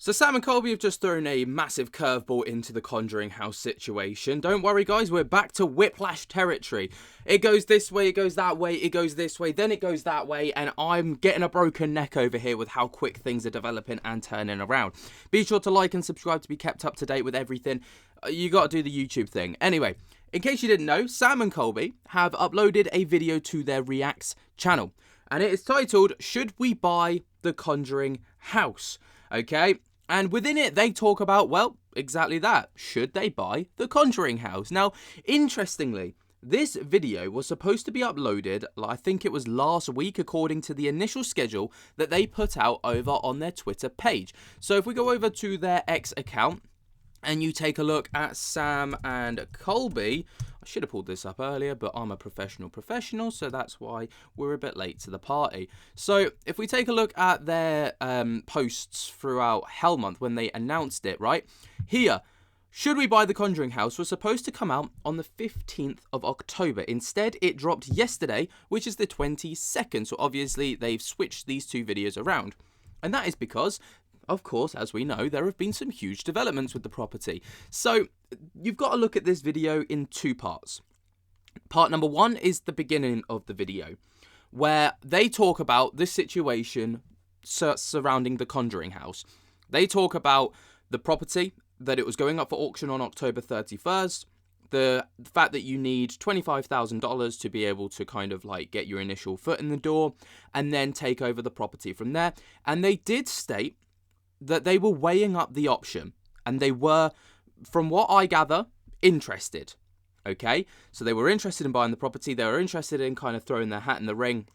So Sam and Colby have just thrown a massive curveball into the Conjuring house situation. Don't worry guys, we're back to whiplash territory. It goes this way, it goes that way, it goes this way, then it goes that way, and I'm getting a broken neck over here with how quick things are developing and turning around. Be sure to like and subscribe to be kept up to date with everything. You gotta do the YouTube thing. Anyway, in case you didn't know, Sam and Colby have uploaded a video to their Reacts channel, and it is titled, Should We Buy the Conjuring House? Okay, and within it they talk about, well, exactly that. Should they buy the Conjuring house? Now, interestingly, this video was supposed to be uploaded, I think it was last week, according to the initial schedule that they put out over on their Twitter page. So if we go over to their X account, and you take a look at Sam and Colby, I should have pulled this up earlier, but I'm a professional, so that's why we're a bit late to the party. So if we take a look at their posts throughout Hell Month when they announced it, right? Here, Should We Buy the Conjuring House was supposed to come out on the 15th of October. Instead, it dropped yesterday, which is the 22nd. So obviously, they've switched these two videos around. And that is because, of course, as we know, there have been some huge developments with the property. So you've got to look at this video in two parts. Part number one is the beginning of the video, where they talk about this situation surrounding the Conjuring house. They talk about the property, that it was going up for auction on October 31st, the fact that you need $25,000 to be able to kind of like get your initial foot in the door and then take over the property from there. And they did state that they were weighing up the option, and they were, from what I gather, interested. Okay, so they were interested in buying the property. They were interested in kind of throwing their hat in the ring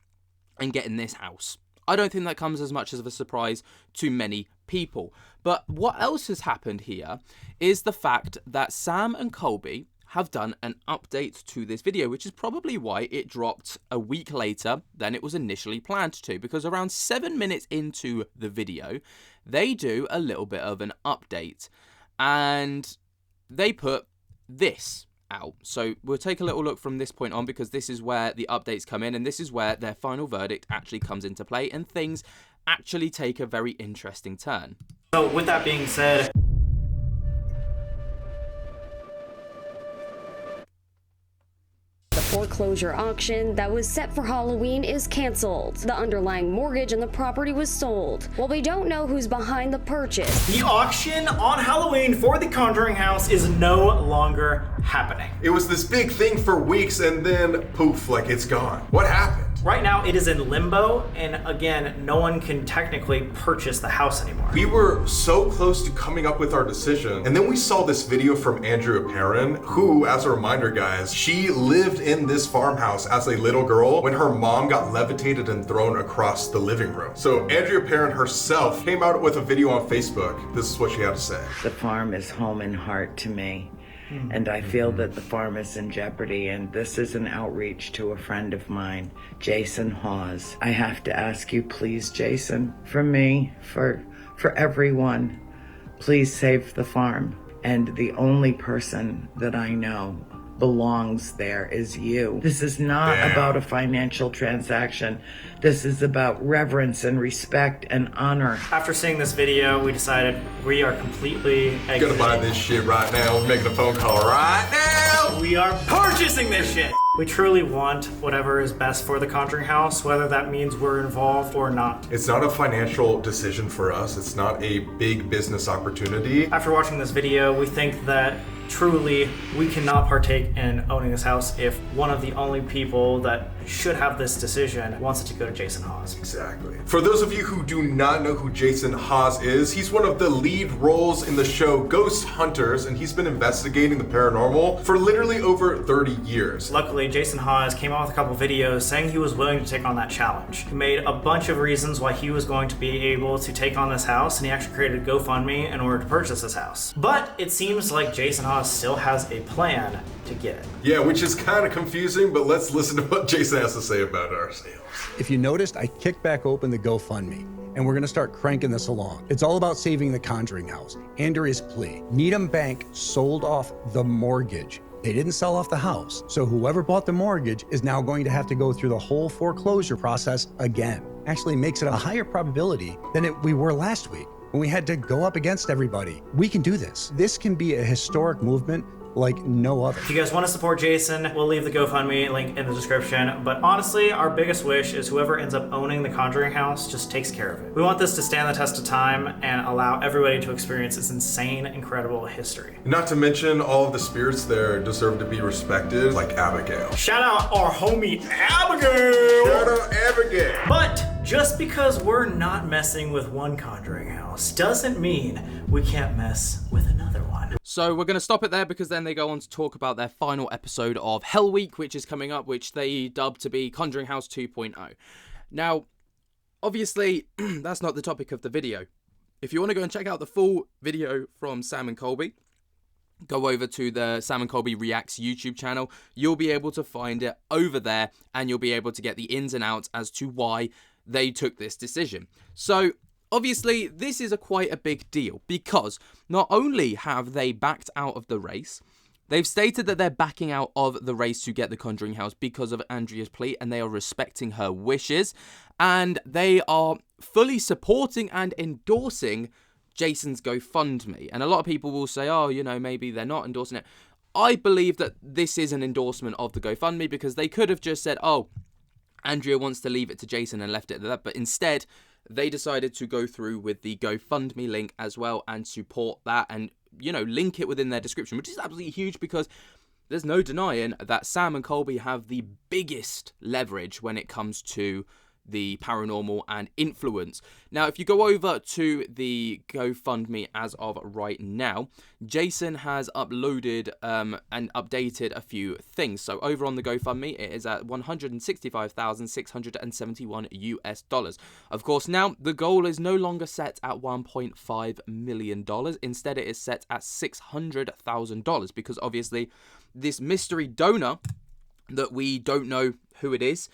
and getting this house. I don't think that comes as much as of a surprise to many people. But what else has happened here is the fact that Sam and Colby have done an update to this video, which is probably why it dropped a week later than it was initially planned to, because around 7 minutes into the video, they do a little bit of an update, and they put this out. So we'll take a little look from this point on, because this is where the updates come in, and this is where their final verdict actually comes into play, and things actually take a very interesting turn. So with that being said, foreclosure auction that was set for Halloween is canceled. The underlying mortgage on the property was sold. While we don't know who's behind the purchase, the auction on Halloween for the Conjuring house is no longer happening. It was this big thing for weeks, and then poof, like it's gone. What happened? Right now it is in limbo, and again, no one can technically purchase the house anymore. We were so close to coming up with our decision, and then we saw this video from Andrea Perrin, who, as a reminder guys, she lived in this farmhouse as a little girl when her mom got levitated and thrown across the living room. So Andrea Perrin herself came out with a video on Facebook. This is what she had to say. The farm is home and heart to me. And I feel that the farm is in jeopardy, and this is an outreach to a friend of mine, Jason Hawes. I have to ask you, please, Jason, for me, for everyone, please save the farm. And the only person that I know belongs there is you. This is not about a financial transaction. This is about reverence and respect and honor. After seeing this video, we decided we are completely Gonna buy this shit right now. We're making a phone call right now. We are purchasing this shit. We truly want whatever is best for the Conjuring house, whether that means we're involved or not. It's not a financial decision for us. It's not a big business opportunity. After watching this video, we think that truly we cannot partake in owning this house if one of the only people that should have this decision wants it to go to Jason Hawes. Exactly. For those of you who do not know who Jason Hawes is, he's one of the lead roles in the show Ghost Hunters, and he's been investigating the paranormal for literally over 30 years. Luckily, Jason Hawes came out with a couple videos saying he was willing to take on that challenge. He made a bunch of reasons why he was going to be able to take on this house, and he actually created a GoFundMe in order to purchase this house. But it seems like Jason Hawes still has a plan to get it. Yeah, which is kind of confusing, but let's listen to what Jason has to say about our sales. If you noticed, I kicked back open the GoFundMe, and we're gonna start cranking this along. It's all about saving the Conjuring house. Andrea's plea. Needham Bank sold off the mortgage. They didn't sell off the house. So whoever bought the mortgage is now going to have to go through the whole foreclosure process again. Actually makes it a higher probability than we were last week. when we had to go up against everybody. We can do this. This can be a historic movement like no other. If you guys want to support Jason, we'll leave the GoFundMe link in the description. But honestly, our biggest wish is whoever ends up owning the Conjuring house just takes care of it. We want this to stand the test of time and allow everybody to experience this insane, incredible history. Not to mention, all of the spirits there deserve to be respected, like Abigail. Shout out our homie Abigail! Shout out Abigail! But just because we're not messing with one Conjuring house doesn't mean we can't mess with another one. So we're going to stop it there because then they go on to talk about their final episode of Hell Week, which is coming up, which they dubbed to be Conjuring House 2.0. Now, obviously, that's not the topic of the video. If you want to go and check out the full video from Sam and Colby, go over to the Sam and Colby Reacts YouTube channel. You'll be able to find it over there, and you'll be able to get the ins and outs as to why they took this decision. So obviously, this is quite a big deal because not only have they backed out of the race, they've stated that they're backing out of the race to get the Conjuring house because of Andrea's plea, and they are respecting her wishes, and they are fully supporting and endorsing Jason's GoFundMe. And a lot of people will say, oh, you know, maybe they're not endorsing it. I believe that this is an endorsement of the GoFundMe because they could have just said, oh, Andrea wants to leave it to Jason and left it at that, but instead they decided to go through with the GoFundMe link as well and support that and, you know, link it within their description, which is absolutely huge because there's no denying that Sam and Colby have the biggest leverage when it comes to the paranormal and influence. Now, if you go over to the GoFundMe as of right now, Jason has uploaded and updated a few things. So over on the GoFundMe, it is at $165,671 US. Of course, now the goal is no longer set at $1.5 million. Instead, it is set at $600,000 because obviously this mystery donor that we don't know who it is,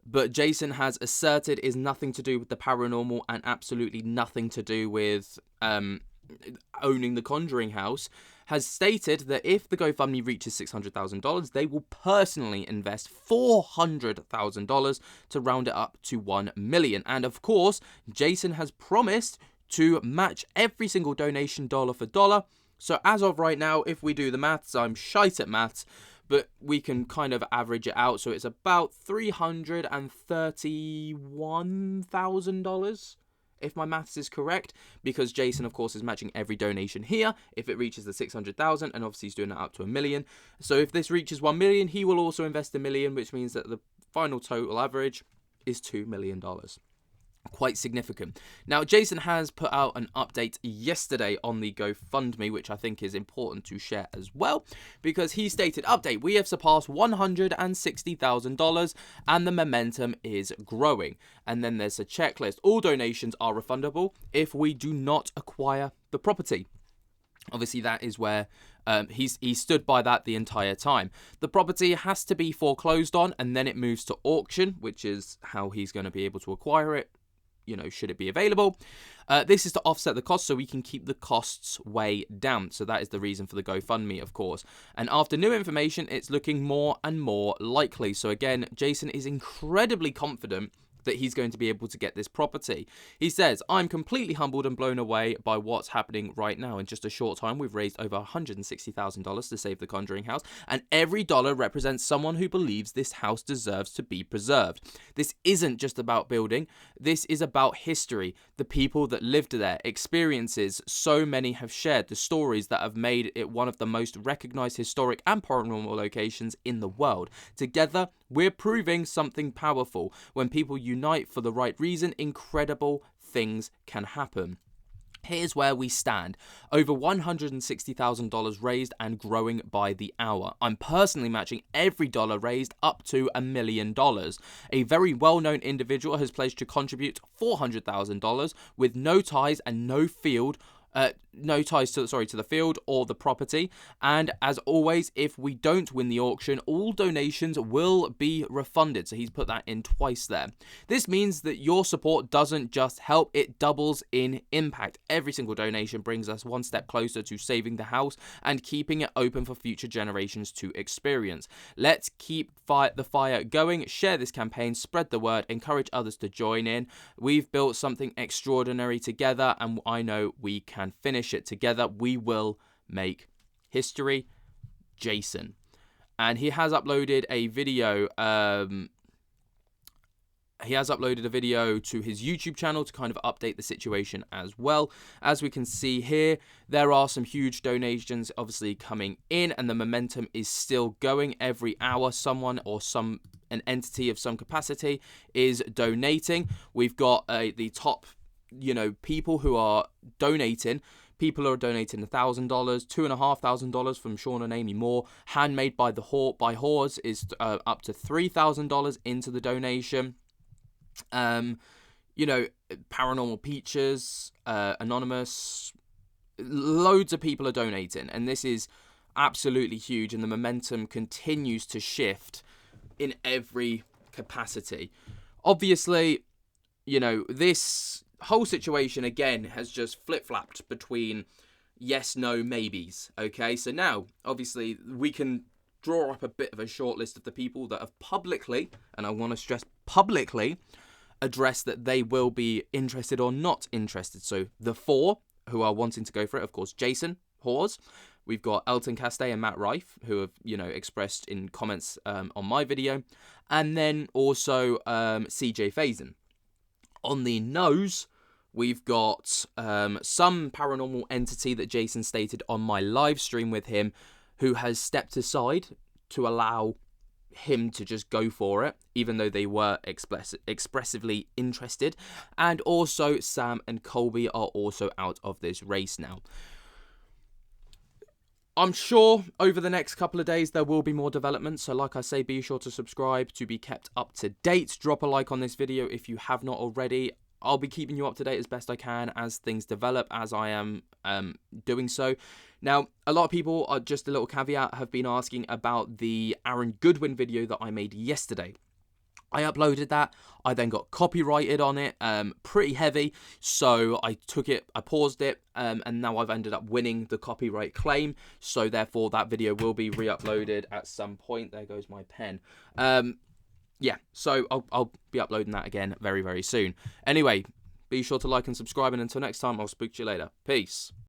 but Jason has asserted is nothing to do with the paranormal and absolutely nothing to do with owning the Conjuring house, has stated that if the GoFundMe reaches $600,000, they will personally invest $400,000 to round it up to $1 million. And of course, Jason has promised to match every single donation dollar for dollar. So as of right now, if we do the maths, I'm shite at maths, but we can kind of average it out. So it's about $331,000, if my maths is correct, because Jason, of course, is matching every donation here if it reaches the 600,000, and obviously he's doing it up to $1 million. So if this reaches $1 million, he will also invest $1 million, which means that the final total average is $2 million. Quite significant. Now, Jason has put out an update yesterday on the GoFundMe, which I think is important to share as well, because he stated, update, we have surpassed $160,000 and the momentum is growing. And then there's a checklist. All donations are refundable if we do not acquire the property. Obviously, that is where he stood by that the entire time. The property has to be foreclosed on, and then it moves to auction, which is how he's going to be able to acquire it, you know, should it be available. This is to offset the costs so we can keep the costs way down. So that is the reason for the GoFundMe, of course. And after new information, it's looking more and more likely. So again, Jason is incredibly confident that he's going to be able to get this property. He says, I'm completely humbled and blown away by what's happening right now. In just a short time, we've raised over $160,000 to save the Conjuring house, and every dollar represents someone who believes this house deserves to be preserved. This isn't just about building, this is about history, the people that lived there, experiences so many have shared, the stories that have made it one of the most recognized historic and paranormal locations in the world. Together, we're proving something powerful. When people unite for the right reason, incredible things can happen. Here's where we stand. Over $160,000 raised and growing by the hour. I'm personally matching every dollar raised up to $1 million. A very well-known individual has pledged to contribute $400,000 with no ties and no field no ties to the field or the property. And as always, if we don't win the auction, all donations will be refunded. So he's put that in twice there. This means that your support doesn't just help, it doubles in impact. Every single donation brings us one step closer to saving the house and keeping it open for future generations to experience. Let's keep the fire going, share this campaign, spread the word, encourage others to join in. We've built something extraordinary together, and I know we can finish it together. We will make history. Jason. And he has uploaded a video to his YouTube channel to kind of update the situation as well. As we can see here, there are some huge donations obviously coming in, and the momentum is still going. Every hour someone or an entity of some capacity is donating. We've got the top people who are donating. People are donating $1,000, $2,500 from Sean and Amy Moore. Handmade by Whores is up to $3,000 into the donation. Paranormal Peaches, Anonymous, loads of people are donating, and this is absolutely huge, and the momentum continues to shift in every capacity. Obviously, this whole situation again has just flip-flopped between yes, no, maybes. Okay, so now obviously we can draw up a bit of a short list of the people that have publicly, and I want to stress publicly, addressed that they will be interested or not interested. So the 4 who are wanting to go for it, of course, Jason Hawes. We've got Elton Castay and Matt Rife, who have, expressed in comments on my video. And then also CJ Faison. On the no's, we've got some paranormal entity that Jason stated on my live stream with him, who has stepped aside to allow him to just go for it, even though they were expressively interested. And also Sam and Colby are also out of this race now. I'm sure over the next couple of days there will be more developments, so like I say, be sure to subscribe to be kept up to date. Drop a like on this video if you have not already. I'll be keeping you up to date as best I can as things develop, as I am doing so. Now, a lot of people, just a little caveat, have been asking about the Aaron Goodwin video that I made yesterday. I uploaded that. I then got copyrighted on it, pretty heavy. So I took it, I paused it, and now I've ended up winning the copyright claim. So therefore, that video will be re-uploaded at some point. There goes my pen. Yeah, so I'll be uploading that again very, very soon. Anyway, be sure to like and subscribe, and until next time, I'll speak to you later. Peace.